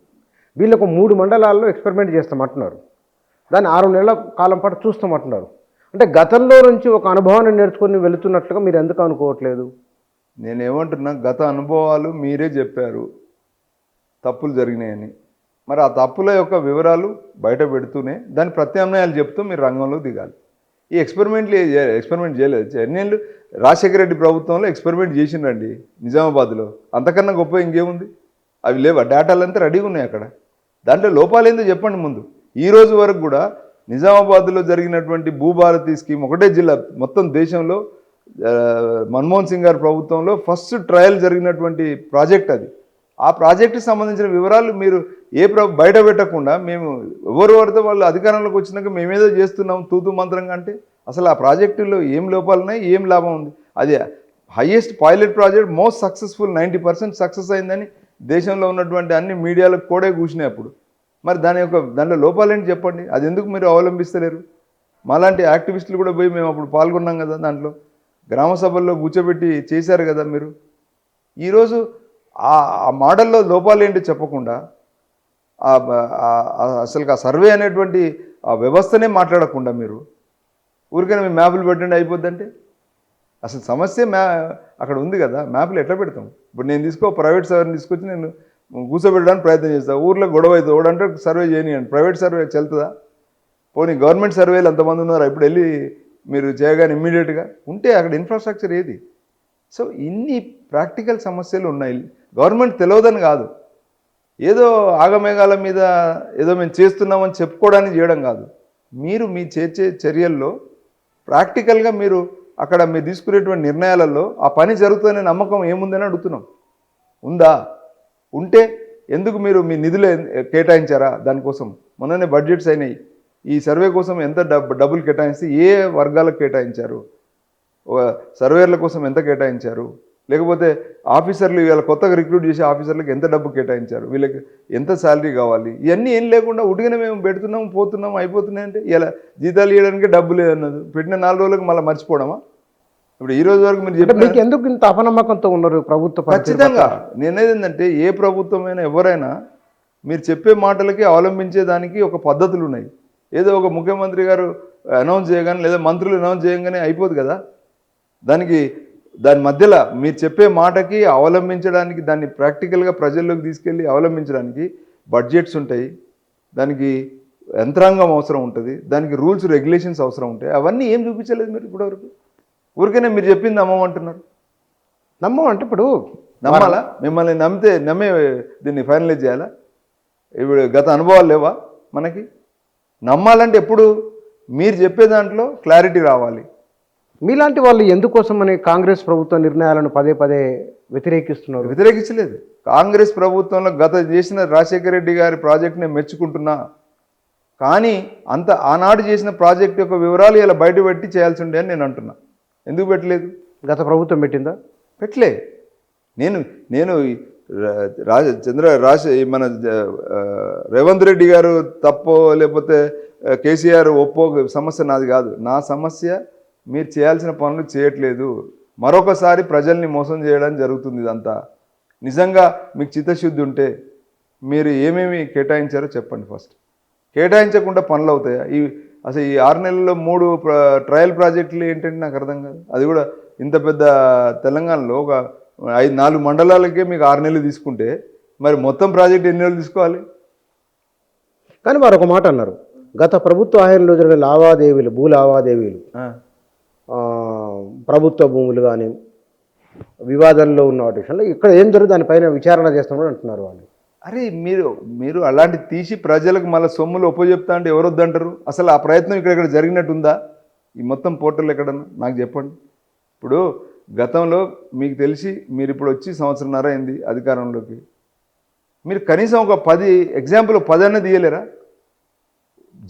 వీళ్ళకు 3 మండలాల్లో ఎక్స్పెరిమెంట్ చేస్తామంటున్నారు. దాన్ని 6 నెలల కాలం పాటు చూస్తామంటున్నారు. అంటే గతంలో నుంచి ఒక అనుభవాన్ని నేర్చుకొని వెళుతున్నట్లుగా మీరు ఎందుకు అనుకోవట్లేదు? నేనేమంటున్నా, గత అనుభవాలు మీరే చెప్పారు తప్పులు జరిగినాయని. మరి ఆ తప్పుల యొక్క వివరాలు బయట పెడుతూనే దాని ప్రత్యామ్నాయాలు చెప్తూ మీరు రంగంలో దిగాలి. ఈ ఎక్స్పెరిమెంట్ చేయలేదు. ఎన్నేళ్ళు రాజశేఖర రెడ్డి ప్రభుత్వంలో ఎక్స్పెరిమెంట్ చేసిండండి నిజామాబాద్లో. అంతకన్నా గొప్ప ఇంకేముంది? అవి లేవా? డేటాలంతా రెడీగా ఉన్నాయి అక్కడ. దాంట్లో లోపాలు ఏందో చెప్పండి ముందు. ఈ రోజు వరకు కూడా నిజామాబాద్లో జరిగినటువంటి భూభారతి స్కీమ్ ఒకటే జిల్లా మొత్తం దేశంలో మన్మోహన్ సింగ్ గారి ప్రభుత్వంలో ఫస్ట్ ట్రయల్ జరిగినటువంటి ప్రాజెక్ట్ అది. ఆ ప్రాజెక్టుకి సంబంధించిన వివరాలు మీరు బయట పెట్టకుండా మేము ఎవరితో వాళ్ళు అధికారంలోకి వచ్చినాక మేమేదో చేస్తున్నాం తూతు మంత్రంగా అంటే అసలు ఆ ప్రాజెక్టులో ఏం లోపాలు ఉన్నాయి, ఏం లాభం ఉంది? అది highest pilot project, most successful, 90% success అయిందని దేశంలో ఉన్నటువంటి అన్ని మీడియాలకు కూడా కూర్చున్నాయి అప్పుడు. మరి దాంట్లో లోపాలేంటి చెప్పండి. అది ఎందుకు మీరు అవలంబిస్తలేరు? మాలాంటి యాక్టివిస్టులు కూడా పోయి మేము అప్పుడు పాల్గొన్నాం కదా, దాంట్లో గ్రామ సభల్లో కూర్చోబెట్టి చేశారు కదా మీరు. ఈరోజు ఆ మోడల్లో లోపాలు ఏంటి చెప్పకుండా అసలు ఆ సర్వే అనేటువంటి ఆ వ్యవస్థనే మాట్లాడకుండా మీరు ఊరికైనా మేము మ్యాపులు పెట్టండి అయిపోద్దంటే అసలు సమస్య అక్కడ ఉంది కదా. మ్యాపులు ఎట్లా పెడతాం? ఇప్పుడు నేను ప్రైవేట్ సర్వేని తీసుకొచ్చి నేను కూర్చోబెట్టడానికి ప్రయత్నం చేస్తాను. ఊర్లో గొడవ అవుతుంది, ఓడంటే సర్వే చేయనియండి. ప్రైవేట్ సర్వే చెల్తుందా? పోనీ గవర్నమెంట్ సర్వేలు అంతమంది ఉన్నారు, ఇప్పుడు వెళ్ళి మీరు చేయగానే ఇమ్మీడియట్గా ఉంటే అక్కడ ఇన్ఫ్రాస్ట్రక్చర్ ఏది? సో ఇన్ని ప్రాక్టికల్ సమస్యలు ఉన్నాయి. గవర్నమెంట్ తెలియదని కాదు, ఏదో ఆగమేఘాల మీద ఏదో మేము చేస్తున్నామని చెప్పుకోవడానికి చేయడం కాదు. మీరు మీ చేసే చర్యల్లో ప్రాక్టికల్గా మీరు అక్కడ మీరు తీసుకునేటువంటి నిర్ణయాలలో ఆ పని జరుగుతుందనే నమ్మకం ఏముందని అడుగుతున్నాం. ఉందా? ఉంటే ఎందుకు మీరు మీ నిధులు కేటాయించారా దానికోసం? మొన్ననే బడ్జెట్స్ అయినాయి. ఈ సర్వే కోసం ఎంత డబ్బులు కేటాయిస్తే ఏ వర్గాలకు కేటాయించారు? సర్వేర్ల కోసం ఎంత కేటాయించారు? లేకపోతే ఆఫీసర్లు వీళ్ళ కొత్తగా రిక్రూట్ చేసే ఆఫీసర్లకు ఎంత డబ్బు కేటాయించారు? వీళ్ళకి ఎంత శాలరీ కావాలి? ఇవన్నీ ఏం లేకుండా ఉడిగిన మేము పెడుతున్నాము, పోతున్నాము, అయిపోతున్నాయి అంటే ఇలా జీతాలు ఇవ్వడానికి డబ్బు లేదన్నది పెట్టిన 4 రోజులకు మళ్ళీ మర్చిపోవడమా? ఇప్పుడు ఈ రోజు వరకు మీరు చెప్పిన మీకు ఎందుకు ఇంత అపనమ్మకంతో ఉన్నారు ప్రభుత్వ పనితీరు ఖచ్చితంగా నేనేది ఏంటంటే ఏ ప్రభుత్వమైనా ఎవరైనా మీరు చెప్పే మాటలకి అవలంబించేదానికి ఒక పద్ధతులు ఉన్నాయి. ఏదో ఒక ముఖ్యమంత్రి గారు అనౌన్స్ చేయగానే లేదా మంత్రులు అనౌన్స్ చేయగానే అయిపోదు కదా. దాని మధ్యలో మీరు చెప్పే మాటకి అవలంబించడానికి, దాన్ని ప్రాక్టికల్గా ప్రజల్లోకి తీసుకెళ్ళి అవలంబించడానికి బడ్జెట్స్ ఉంటాయి, దానికి యంత్రాంగం అవసరం ఉంటుంది, దానికి రూల్స్ రెగ్యులేషన్స్ అవసరం ఉంటాయి. అవన్నీ ఏం చూపించలేదు మీరు ఇప్పటివరకు. ఊరికనే మీరు చెప్పింది నమ్మమంటున్నారు. నమ్మం అంటే ఇప్పుడు నమ్మాలా? మిమ్మల్ని నమ్మే దీన్ని ఫైనలైజ్ చేయాలా? ఇప్పుడు గత అనుభవాలు లేవా మనకి? నమ్మాలంటే ఎప్పుడు మీరు చెప్పే దాంట్లో క్లారిటీ రావాలి. మీలాంటి వాళ్ళు ఎందుకోసమని కాంగ్రెస్ ప్రభుత్వ నిర్ణయాలను పదే పదే వ్యతిరేకిస్తున్నారు? వ్యతిరేకించలేదు. కాంగ్రెస్ ప్రభుత్వంలో గత చేసిన రాజశేఖర రెడ్డి గారి ప్రాజెక్ట్ని మెచ్చుకుంటున్నా, కానీ ఆనాడు చేసిన ప్రాజెక్ట్ యొక్క వివరాలు ఇలా బయటపెట్టి చేయాల్సి ఉండే అని నేను అంటున్నా. ఎందుకు పెట్టలేదు? గత ప్రభుత్వం పెట్టిందా? పెట్టలే. నేను మన రేవంత్ రెడ్డి గారు తప్పో లేకపోతే కేసీఆర్ ఒప్పో సమస్య నాది కాదు. నా సమస్య మీరు చేయాల్సిన పనులు చేయట్లేదు, మరొకసారి ప్రజల్ని మోసం చేయడం జరుగుతుంది. ఇదంతా నిజంగా మీకు చిత్తశుద్ధి ఉంటే మీరు ఏమేమి కేటాయించారో చెప్పండి. ఫస్ట్ కేటాయించకుండా పనులు అవుతాయా? అసలు ఈ 6 నెలల్లో 3 ట్రయల్ ప్రాజెక్టులు ఏంటంటే నాకు అర్థం కాదు. అది కూడా ఇంత పెద్ద తెలంగాణలో ఒక 4 మండలాలకే మీకు 6 నెలలు తీసుకుంటే మరి మొత్తం ప్రాజెక్ట్ ఎన్ని నెలలు తీసుకోవాలి? కానీ వారు ఒక మాట అన్నారు, గత ప్రభుత్వ హయాంలో జరిగిన లావాదేవీలు, భూ లావాదేవీలు, ప్రభుత్వ భూములు కానీ వివాదంలో ఉన్న వాటి విషయంలో ఇక్కడ ఏం జరుగుతుంది దానిపైన విచారణ చేస్తామని అంటున్నారు వాళ్ళు. అరే మీరు అలాంటి తీసి ప్రజలకు మళ్ళీ సొమ్ములు ఒప్పచెప్తా అంటే ఎవరు వద్దంటారు? అసలు ఆ ప్రయత్నం ఇక్కడ జరిగినట్టుందా? ఈ మొత్తం పోర్టల్ ఎక్కడన్నా నాకు చెప్పండి. ఇప్పుడు గతంలో మీకు తెలిసి మీరు ఇప్పుడు వచ్చి 1.5 సంవత్సరం అయింది అధికారంలోకి. మీరు కనీసం ఒక 10 ఎగ్జాంపుల్ 10 అన్న తీయలేరా?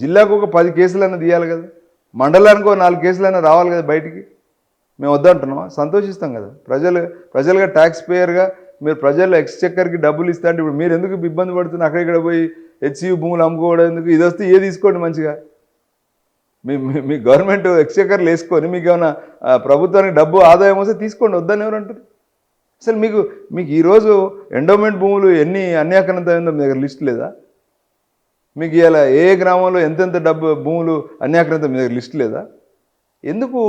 జిల్లాకు ఒక 10 కేసులన్నా తీయాలి కదా, మండలానికి ఒక 4 కేసులైనా రావాలి కదా బయటికి. మేము వద్దంటున్నామా? సంతోషిస్తాం కదా. ప్రజలుగా ట్యాక్స్ పేయర్గా మీరు ప్రజల్లో ఎక్స్చెక్కర్కి డబ్బులు ఇస్తా అంటే ఇప్పుడు మీరు ఎందుకు ఇబ్బంది పడుతున్నారు? అక్కడిక్కడ పోయి హెచ్సియు భూములు అమ్ముకోవడం ఎందుకు? ఇది వస్తే తీసుకోండి మంచిగా. మీ గవర్నమెంట్ ఎక్స్చెక్కర్లు వేసుకొని మీకు ఏమైనా ప్రభుత్వానికి డబ్బు ఆదాయం వస్తే తీసుకోండి, వద్దని ఎవరు అంటారు? అసలు మీకు ఈరోజు ఎండోమెంట్ భూములు ఎన్ని అన్యాక్రాంతం అయిందో మీ దగ్గర లిస్ట్ లేదా? మీకు ఇలా ఏ గ్రామంలో ఎంతెంత భూములు అన్యాక్రాంతం మీ దగ్గర లిస్ట్ లేదా? ఎందుకు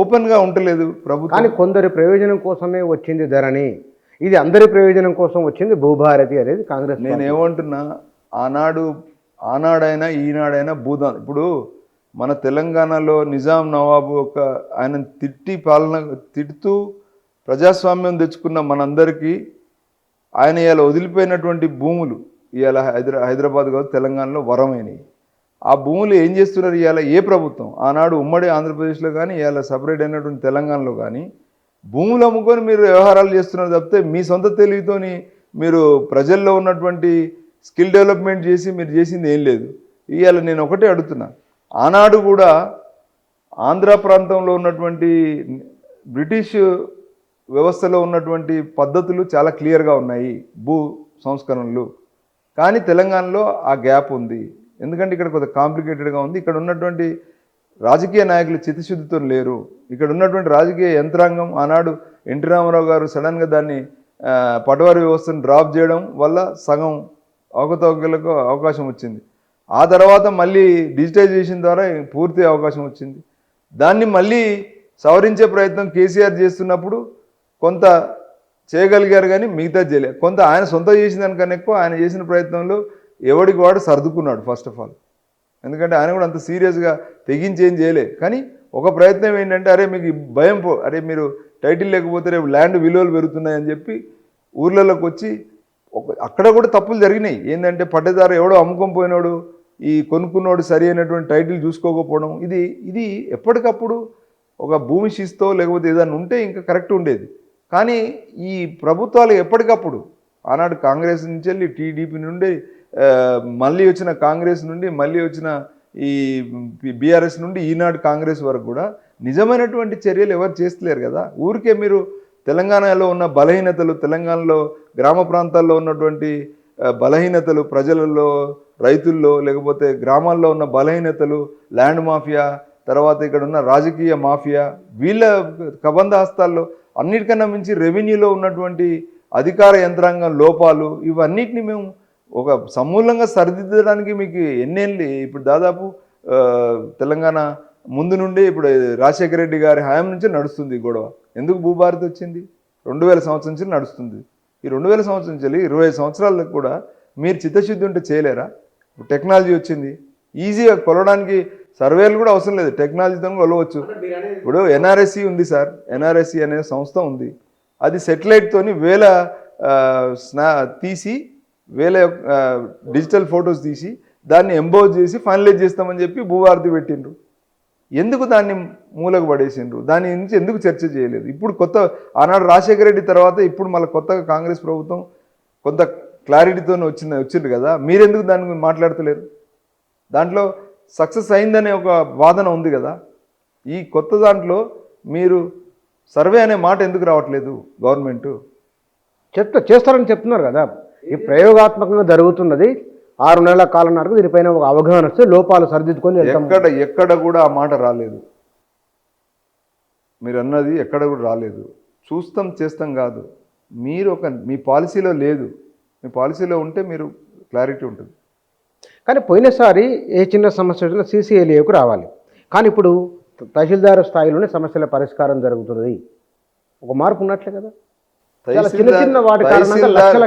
ఓపెన్గా ఉండలేదు ప్రభుత్వం? కానీ కొందరి ప్రయోజనం కోసమే వచ్చింది ధరణి, ఇది అందరి ప్రయోజనం కోసం వచ్చింది భూభారతి అనేది కాంగ్రెస్. నేనేమంటున్నా, ఆనాడైనా ఈనాడైనా భూదాన్. ఇప్పుడు మన తెలంగాణలో నిజాం నవాబు ఆయన తిడుతూ ప్రజాస్వామ్యం తెచ్చుకున్న మనందరికీ ఆయన ఇలా వదిలిపోయినటువంటి భూములు ఇవాళ హైదరాబాద్ కాదు తెలంగాణలో వరమైనవి. ఆ భూములు ఏం చేస్తున్నారు ఇవాళ? ఏ ప్రభుత్వం ఆనాడు ఉమ్మడి ఆంధ్రప్రదేశ్లో కానీ ఇవాళ సపరేట్ అయినటువంటి తెలంగాణలో కానీ భూములు అమ్ముకొని మీరు వ్యవహారాలు చేస్తున్నారు తప్పితే మీ సొంత తెలివితోని మీరు ప్రజల్లో ఉన్నటువంటి స్కిల్ డెవలప్మెంట్ చేసి మీరు చేసింది ఏం లేదు. ఇవాళ నేను ఒకటే అడుగుతున్నా, ఆనాడు కూడా ఆంధ్ర ప్రాంతంలో ఉన్నటువంటి బ్రిటిష్ వ్యవస్థలో ఉన్నటువంటి పద్ధతులు చాలా క్లియర్గా ఉన్నాయి, భూ సంస్కరణలు. కానీ తెలంగాణలో ఆ గ్యాప్ ఉంది. ఎందుకంటే ఇక్కడ కొంత కాంప్లికేటెడ్గా ఉంది. ఇక్కడ ఉన్నటువంటి రాజకీయ నాయకులు చిత్తశుద్ధితో లేరు. ఇక్కడ ఉన్నటువంటి రాజకీయ యంత్రాంగం ఆనాడు ఎన్టీ రామారావు గారు సడన్గా దాన్ని పటవారీ వ్యవస్థను డ్రాప్ చేయడం వల్ల సగం అవకతవకలకు అవకాశం వచ్చింది. ఆ తర్వాత మళ్ళీ డిజిటైజేషన్ ద్వారా పూర్తి అవకాశం వచ్చింది. దాన్ని మళ్ళీ సవరించే ప్రయత్నం కేసీఆర్ చేస్తున్నప్పుడు కొంత చేయగలిగారు కానీ మిగతా చేయలేదు. కొంత ఆయన సొంత చేసిన దానికన్నా ఎక్కువ ఆయన చేసిన ప్రయత్నంలో ఎవడికి వాడు సర్దుకున్నాడు ఫస్ట్ ఆఫ్ ఆల్. ఎందుకంటే ఆయన కూడా అంత సీరియస్గా తెగించి ఏం చేయలే. కానీ ఒక ప్రయత్నం ఏంటంటే, అరే మీకు భయం అరే మీరు టైటిల్ లేకపోతే రేపు ల్యాండ్ విలువలు పెరుగుతున్నాయని చెప్పి ఊర్లలోకి వచ్చి అక్కడ కూడా తప్పులు జరిగినాయి. ఏంటంటే పట్టేదారు ఎవడో అమ్ముకొని పోయినాడు, ఈ కొనుక్కున్నోడు సరి అయినటువంటి టైటిల్ చూసుకోకపోవడం. ఇది ఎప్పటికప్పుడు ఒక భూమి శిస్తో లేకపోతే ఏదైనా ఉంటే ఇంకా కరెక్ట్ ఉండేది. కానీ ఈ ప్రభుత్వాలు ఎప్పటికప్పుడు ఆనాడు కాంగ్రెస్ నుంచి వెళ్ళి టీడీపీ నుండి మళ్ళీ వచ్చిన కాంగ్రెస్ నుండి మళ్ళీ వచ్చిన ఈ బీఆర్ఎస్ నుండి ఈనాడు కాంగ్రెస్ వరకు కూడా నిజమైనటువంటి చర్యలు ఎవరు చేస్తలేరు కదా. ఊరికే మీరు తెలంగాణలో ఉన్న బలహీనతలు, తెలంగాణలో గ్రామ ప్రాంతాల్లో ఉన్నటువంటి బలహీనతలు, ప్రజలలో, రైతుల్లో, లేకపోతే గ్రామాల్లో ఉన్న బలహీనతలు, ల్యాండ్ మాఫియా, తర్వాత ఇక్కడ ఉన్న రాజకీయ మాఫియా, వీళ్ళ కబంధ హస్తాల్లో అన్నిటికన్నా మించి రెవెన్యూలో ఉన్నటువంటి అధికార యంత్రాంగం లోపాలు, ఇవన్నిటిని మేము ఒక సమూలంగా సరిదిద్దడానికి మీకు ఎన్నేళ్ళు, ఇప్పుడు దాదాపు తెలంగాణ ముందు నుండి ఇప్పుడు రాజశేఖర రెడ్డి గారి హయాం నుంచి నడుస్తుంది గొడవ. ఎందుకు భూభారతి వచ్చింది? 2000 సంవత్సరం నుంచి నడుస్తుంది. ఈ 2000 సంవత్సరం నుంచి 25 సంవత్సరాలకు కూడా మీరు చిత్తశుద్ధి ఉంటే చేయలేరా? టెక్నాలజీ వచ్చింది, ఈజీగా కొలవడానికి సర్వేలు కూడా అవసరం లేదు, టెక్నాలజీతో కొలవచ్చు. ఇప్పుడు ఎన్ఆర్ఎస్సి ఉంది సార్, ఎన్ఆర్ఎస్సి అనే సంస్థ ఉంది. అది సెటిలైట్తోని తీసి వేల డిజిటల్ ఫొటోస్ తీసి దాన్ని ఎంబోజ్ చేసి ఫైనలైజ్ చేస్తామని చెప్పి భూభారతి పెట్టిండ్రు. ఎందుకు దాన్ని మూలకు పడేసిండ్రు? దాని నుంచి ఎందుకు చర్చ చేయలేదు? ఇప్పుడు కొత్త ఆనాడు రాజశేఖర రెడ్డి తర్వాత ఇప్పుడు మళ్ళీ కొత్తగా కాంగ్రెస్ ప్రభుత్వం కొంత క్లారిటీతో వచ్చింది కదా, మీరెందుకు దాని గురించి మాట్లాడతలేరు? దాంట్లో సక్సెస్ అయిందనే ఒక వాదన ఉంది కదా. ఈ కొత్త దాంట్లో మీరు సర్వే అనే మాట ఎందుకు రావట్లేదు? గవర్నమెంట్ చేస్తారని చెప్తున్నారు కదా. ఈ ప్రయోగాత్మకంగా జరుగుతున్నది 6 నెలల కాలం వరకు దీనిపైన ఒక అవగాహన వస్తే లోపాలు సరిదిద్దుకొని ఎక్కడ కూడా ఆ మాట రాలేదు. మీరు అన్నది ఎక్కడ కూడా రాలేదు. చూస్తాం చేస్తాం కాదు, మీరు మీ పాలసీలో లేదు. మీ పాలసీలో ఉంటే మీరు క్లారిటీ ఉంటుంది. కానీ పోయినసారి ఏ చిన్న సమస్య వచ్చినా సీసీఎల్ఏకు రావాలి, కానీ ఇప్పుడు తహసీల్దార్ స్థాయిలోనే సమస్యల పరిష్కారం జరుగుతున్నది. ఒక మార్పు ఉన్నట్లే కదా.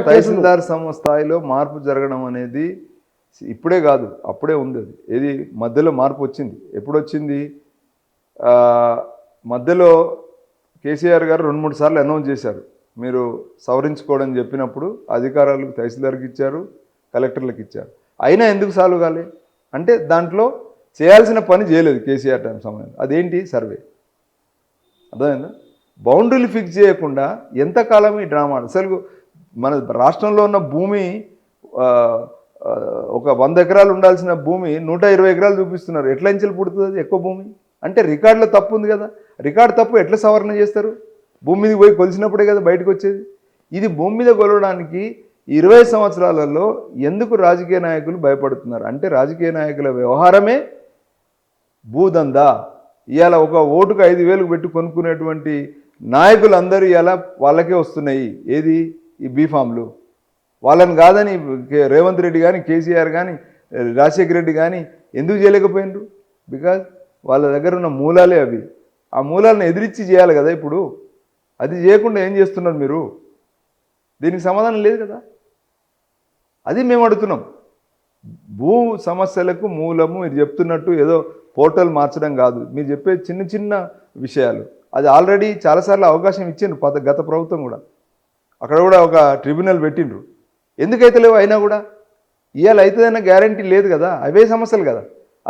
తహసీల్దార్ స్థాయిలో మార్పు జరగడం అనేది ఇప్పుడే కాదు, అప్పుడే ఉంది. అది ఏది మధ్యలో మార్పు వచ్చింది. ఎప్పుడు వచ్చింది? మధ్యలో కేసీఆర్ గారు 2-3 సార్లు అనౌన్స్ చేశారు, మీరు సవరించుకోవడం చెప్పినప్పుడు అధికారులకు తహసీల్దార్కి ఇచ్చారు, కలెక్టర్లకు ఇచ్చారు. అయినా ఎందుకు సాల్వ్ కాలే అంటే దాంట్లో చేయాల్సిన పని చేయలేదు కేసీఆర్ టైం సమయంలో. అదేంటి? సర్వే. అర్థమైందా? బౌండరీలు ఫిక్స్ చేయకుండా ఎంతకాలం ఈ డ్రామా? అసలు మన రాష్ట్రంలో ఉన్న భూమి ఒక 100 ఎకరాలు ఉండాల్సిన భూమి 120 ఎకరాలు చూపిస్తున్నారు. ఎట్లా ఇంచెలు పుడుతుంది ఎక్కువ భూమి? అంటే రికార్డులో తప్పు ఉంది కదా. రికార్డు తప్పు ఎట్లా సవరణ చేస్తారు? భూమి మీదకి పోయి కొలిసినప్పుడే కదా బయటకు వచ్చేది. ఇది భూమి మీద కొలవడానికి 20 సంవత్సరాలలో ఎందుకు రాజకీయ నాయకులు భయపడుతున్నారు అంటే రాజకీయ నాయకుల వ్యవహారమే భూదందా. ఇవాళ ఒక ఓటుకు 5,000 పెట్టి కొనుక్కునేటువంటి నాయకులందరూ ఇలా వాళ్ళకే వస్తున్నాయి. ఏది? ఈ బీఫామ్లు. వాళ్ళని కాదని రేవంత్ రెడ్డి కానీ, కేసీఆర్ కానీ, రాజశేఖర రెడ్డి కానీ ఎందుకు చేయలేకపోయినారు? బికాజ్ వాళ్ళ దగ్గర ఉన్న మూలాలే అవి. ఆ మూలాలను ఎదిరించి చేయాలి కదా. ఇప్పుడు అది చేయకుండా ఏం చేస్తున్నారు మీరు? దీనికి సమాధానం లేదు కదా. అది మేము అడుగుతున్నాం. భూ సమస్యలకు మూలము మీరు చెప్తున్నట్టు ఏదో పోర్టల్ మార్చడం కాదు, మీరు చెప్పే చిన్న చిన్న విషయాలు. అది ఆల్రెడీ చాలాసార్లు అవకాశం ఇచ్చిండ్రు గత ప్రభుత్వం కూడా. అక్కడ కూడా ఒక ట్రిబ్యునల్ పెట్టిండ్రు. ఎందుకైతే లేవు అయినా కూడా ఇవాళ అవుతుందన్న గ్యారంటీ లేదు కదా. అవే సమస్యలు కదా.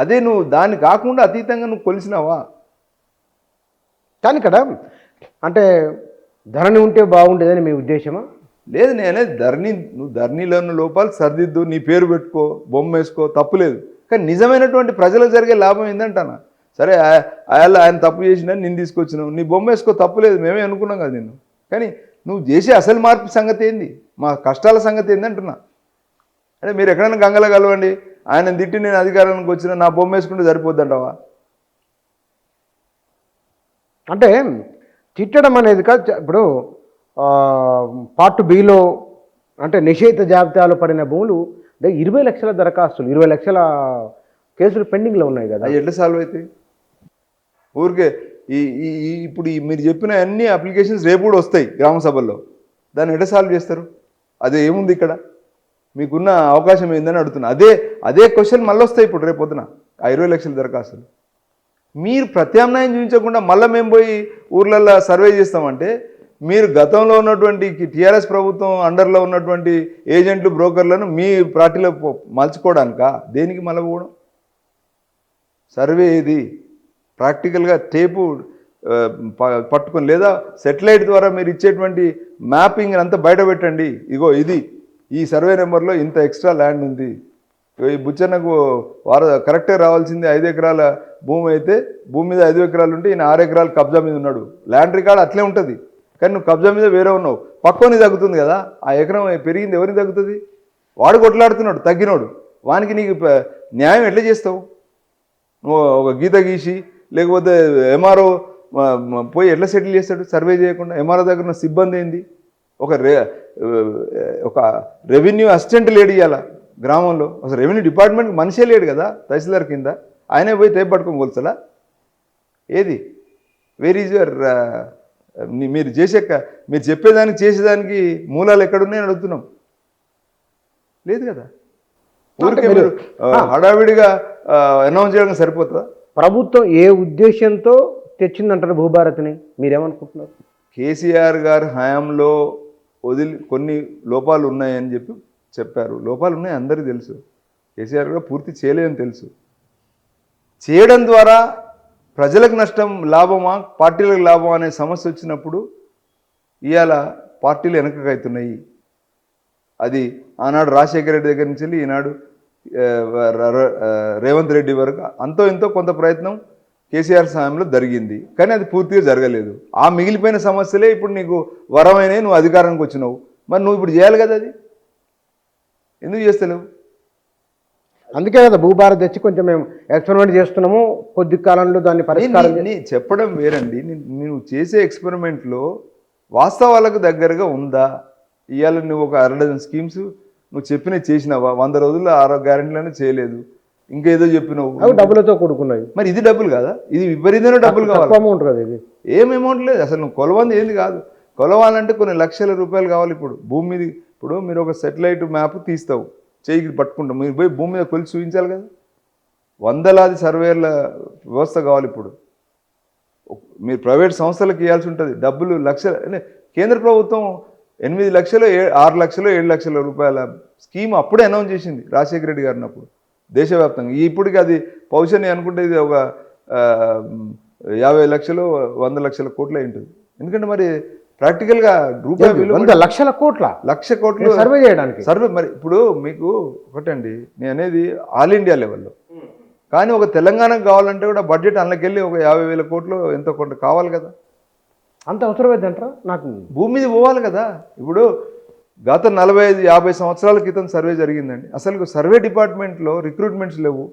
అదే నువ్వు దాన్ని కాకుండా అతీతంగా నువ్వు కొలిసినావా? కానీ ఇక్కడ అంటే ధరణి ఉంటే బాగుండేదని మీ ఉద్దేశమా? లేదు, నేనే నువ్వు ధరణిలోని లోపాలు సరిదిద్దు, నీ పేరు పెట్టుకో, బొమ్మ వేసుకో, తప్పులేదు. కానీ నిజమైనటువంటి ప్రజలకు జరిగే లాభం ఏంటంటానా? సరే ఆయన తప్పు చేసినా నిన్ను తీసుకొచ్చినావు, నీ బొమ్మ వేసుకో, తప్పులేదు, మేమే అనుకున్నాం కదా నిన్ను. కానీ నువ్వు చేసే అసలు మార్పు సంగతి ఏంది? మా కష్టాల సంగతి ఏంది అంటున్నా. అంటే మీరు ఎక్కడైనా గంగలో కలవండి, ఆయన తిట్టి నేను అధికారానికి వచ్చినా నా బొమ్మ వేసుకుంటే సరిపోద్దంటావా? అంటే తిట్టడం అనేది కాదు. ఇప్పుడు పార్ట్ బిలో అంటే నిషేధ జాబితాలో పడిన భూములు 20 లక్షల దరఖాస్తులు, 20 లక్షల కేసులు పెండింగ్లో ఉన్నాయి కదా. ఎట్లా సాల్వ్ అవుతాయి? ఊరికే ఇప్పుడు మీరు చెప్పిన అన్ని అప్లికేషన్స్ రేపు కూడా వస్తాయి గ్రామ సభల్లో. దాన్ని ఎట్లా సాల్వ్ చేస్తారు? అదే ఏముంది ఇక్కడ? మీకున్న అవకాశం ఏందని అడుగుతున్నా. అదే క్వశ్చన్ మళ్ళీ వస్తాయి ఇప్పుడు రేపు పొద్దున. ఆ 20 లక్షల దరఖాస్తులు మీరు ప్రత్యామ్నాయం చూపించకుండా మళ్ళీ మేము పోయి ఊర్లలో సర్వే చేస్తామంటే మీరు గతంలో ఉన్నటువంటి టీఆర్ఎస్ ప్రభుత్వం అండర్లో ఉన్నటువంటి ఏజెంట్లు, బ్రోకర్లను మీ పార్టీలో మలుచుకోవడానికా? దేనికి మళ్ళీ పోవడం? సర్వే ఏది? ప్రాక్టికల్గా టేపు పట్టుకొని, లేదా సెటిలైట్ ద్వారా మీరు ఇచ్చేటువంటి మ్యాపింగ్ అంతా బయట పెట్టండి. ఇగో ఇది ఈ సర్వే నెంబర్లో ఇంత ఎక్స్ట్రా ల్యాండ్ ఉంది, ఈ బుచ్చన్నకు కరెక్ట్గా రావాల్సింది 5 ఎకరాల భూమి అయితే భూమి మీద 5 ఎకరాలు ఉంటే ఈయన 6 ఎకరాలు కబ్జా మీద ఉన్నాడు. ల్యాండ్ రికార్డ్ అట్లే ఉంటుంది, కానీ నువ్వు కబ్జా మీద వేరే ఉన్నావు. పక్కోని తగ్గుతుంది కదా, ఆ ఎకరం పెరిగింది ఎవరిని తగ్గుతుంది? వాడు కొట్లాడుతున్నాడు తగ్గినోడు, వానికి నీకు న్యాయం ఎట్లా చేస్తావు? నువ్వు ఒక గీత గీసి లేకపోతే ఎంఆర్ఓ పోయి ఎట్లా సెటిల్ చేస్తాడు సర్వే చేయకుండా? ఎంఆర్ఓ దగ్గర ఉన్న సిబ్బంది ఏంది? ఒక రెవెన్యూ అసిస్టెంట్ లేడు ఇవాళ గ్రామంలో, అసలు రెవెన్యూ డిపార్ట్మెంట్ మనిషే లేడు కదా తహసీల్దార్ కింద, ఆయనే పోయి టేప్ పట్టుకొని కొలుసలా? ఏది వేర్ ఈజ్ యువర్ మీరు చెప్పేదానికి చేసేదానికి మూలాలు ఎక్కడున్నాయని అడుగుతున్నాం. లేదు కదా, ఊరికే మీరు హడావిడిగా అనౌన్స్ చేయడం సరిపోతుందా? ప్రభుత్వం ఏ ఉద్దేశంతో తెచ్చిందంటారు భూభారతిని, మీరేమనుకుంటున్నారు? కేసీఆర్ గారి హయాంలో కొన్ని లోపాలు ఉన్నాయని చెప్పారు. లోపాలు ఉన్నాయి అందరికీ తెలుసు, కేసీఆర్ గారు పూర్తి చేయలేదని తెలుసు. చేయడం ద్వారా ప్రజలకు నష్టం లాభమా పార్టీలకు లాభమా అనే సమస్య వచ్చినప్పుడు ఇవాళ పార్టీలు వెనకకైతున్నాయి. అది ఆనాడు రాజశేఖర రెడ్డి దగ్గర నుంచి వెళ్ళి ఈనాడు రేవంత్ రెడ్డి వరకు అంతో ఇంతో కొంత ప్రయత్నం కేసీఆర్ సమయంలో జరిగింది, కానీ అది పూర్తిగా జరగలేదు. ఆ మిగిలిపోయిన సమస్యలే ఇప్పుడు నీకు వరమైనవి, నువ్వు అధికారానికి వచ్చినావు, మరి నువ్వు ఇప్పుడు చేయాలి కదా, అది ఎందుకు చేస్తలేవు? అందుకే కదా భూభారతి తెచ్చి కొంచెం మేము ఎక్స్పెరిమెంట్ చేస్తున్నాము, కొద్ది కాలంలో దాన్ని పరిష్కారం చెప్పడం వేరండి. నువ్వు చేసే ఎక్స్పెరిమెంట్లో వాస్తవాలకు దగ్గరగా ఉందా? ఇవాళ నువ్వు ఒక 60 స్కీమ్స్ నువ్వు చెప్పినవి చేసినావా? 100 రోజుల్లో 6 గ్యారెంటీలను చేయలేదు, ఇంకా ఏదో చెప్పినావు, అవి డబ్బులతో కూడుకున్నాయి. మరి ఇది డబ్బులు కదా, ఇది విపరీతమైన డబ్బులు కావాలి. అమౌంట్ కదా ఇది, ఏం అమౌంట్ లేదు అసలు. నువ్వు కొలవంది ఏంది కాదు, కొలవాలంటే కొన్ని లక్షల రూపాయలు కావాలి. ఇప్పుడు భూమి మీద ఇప్పుడు మీరు ఒక సెటిలైట్ మ్యాప్ తీస్తావు, చేయికి పట్టుకుంటాం, మీరు పోయి భూమి మీద కొలిసి చూపించాలి కదా. వందలాది సర్వేల వ్యవస్థ కావాలి. ఇప్పుడు మీరు ప్రైవేట్ సంస్థలకు ఇవ్వాల్సి ఉంటుంది డబ్బులు, లక్షలు. కేంద్ర ప్రభుత్వం 8 లక్షలు 6 లక్షలు 7 లక్షల రూపాయల స్కీమ్ అప్పుడే అనౌన్స్ చేసింది రాజశేఖర రెడ్డి గారిని అప్పుడు దేశవ్యాప్తంగా. ఇప్పటికి అది పౌషని అనుకుంటే ఇది ఒక 50 లక్షలు 100 లక్షల కోట్లు అయి ఉంటుంది. ఎందుకంటే మరి ప్రాక్టికల్గా రూపాయి విలువ 1,00,00,000 కోట్లు సర్వే చేయడానికి. సర్వే మరి ఇప్పుడు మీకు ఒకటండి, నేను అనేది ఆల్ ఇండియా లెవెల్లో, కానీ ఒక తెలంగాణకు కావాలంటే కూడా బడ్జెట్ అందులోకెళ్ళి ఒక 50,000 కోట్లు ఎంతో కొంత కావాలి కదా. అంత అవసరమైందంటారా? నాకు భూమి మీద పోవాలి కదా. ఇప్పుడు గత 45-50 సంవత్సరాల క్రితం సర్వే జరిగిందండి. అసలు సర్వే డిపార్ట్మెంట్లో రిక్రూట్మెంట్స్ లేవు,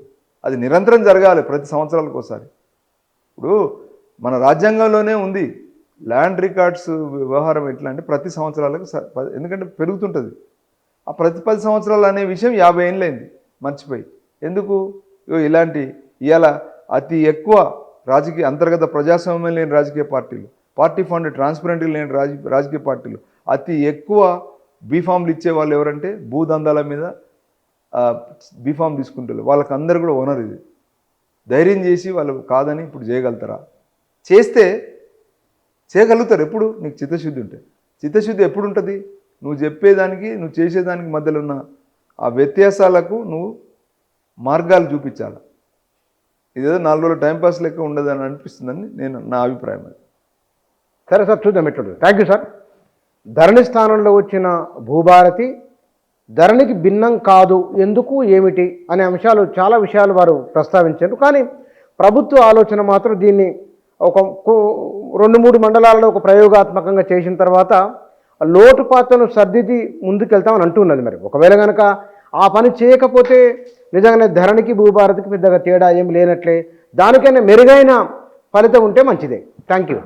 అది నిరంతరం జరగాలి ప్రతి సంవత్సరాలకు ఒకసారి. ఇప్పుడు మన రాజ్యాంగంలోనే ఉంది ల్యాండ్ రికార్డ్స్ వ్యవహారం ఎట్లా అంటే ప్రతి సంవత్సరాలకు, ఎందుకంటే పెరుగుతుంటుంది. ఆ ప్రతి 10 సంవత్సరాలు అనే విషయం 50 ఏళ్ళైంది మర్చిపోయి. ఎందుకు? ఇలాంటి ఇవాళ అతి ఎక్కువ రాజకీయ అంతర్గత ప్రజాస్వామ్యం లేని రాజకీయ పార్టీలు, పార్టీ ఫండ్ ట్రాన్స్పరెంట్గా లేని రాజకీయ పార్టీలు, అతి ఎక్కువ బీఫామ్లు ఇచ్చే వాళ్ళు ఎవరంటే భూదందాల మీద బీఫామ్ తీసుకుంటారు. వాళ్ళకి అందరు కూడా ఓనర్. ఇది ధైర్యం చేసి వాళ్ళు కాదని ఇప్పుడు చేయగలుగుతారా? చేస్తే చేయగలుగుతారు ఎప్పుడు? నీకు చిత్తశుద్ధి ఉంటే. చిత్తశుద్ధి ఎప్పుడు ఉంటుంది? నువ్వు చెప్పేదానికి నువ్వు చేసేదానికి మధ్యలో ఉన్న ఆ వ్యత్యాసాలకు నువ్వు మార్గాలు చూపించాలి. ఇదేదో 4 రోజులు టైంపాస్ లెక్క ఉండదని అనిపిస్తుందని నా అభిప్రాయం. సరే సార్, చూద్దాం ఎట్లుంటుంది. Thank you sir. ధరణి స్థానంలో వచ్చిన భూభారతి ధరణికి భిన్నం కాదు, ఎందుకు ఏమిటి అనే అంశాలు, చాలా విషయాలు వారు ప్రస్తావించారు. కానీ ప్రభుత్వ ఆలోచన మాత్రం దీన్ని ఒక 2-3 మండలాల్లో ఒక ప్రయోగాత్మకంగా చేసిన తర్వాత లోటుపాట్లను సర్దిద్ది ముందుకెళ్తామని అంటున్నది. మరి ఒకవేళ కనుక ఆ పని చేయకపోతే నిజంగానే ధరణికి భూభారతికి పెద్దగా తేడా ఏం లేనట్లే, దానికైనా మెరుగైన ఫలితం ఉంటే మంచిదే. Thank you.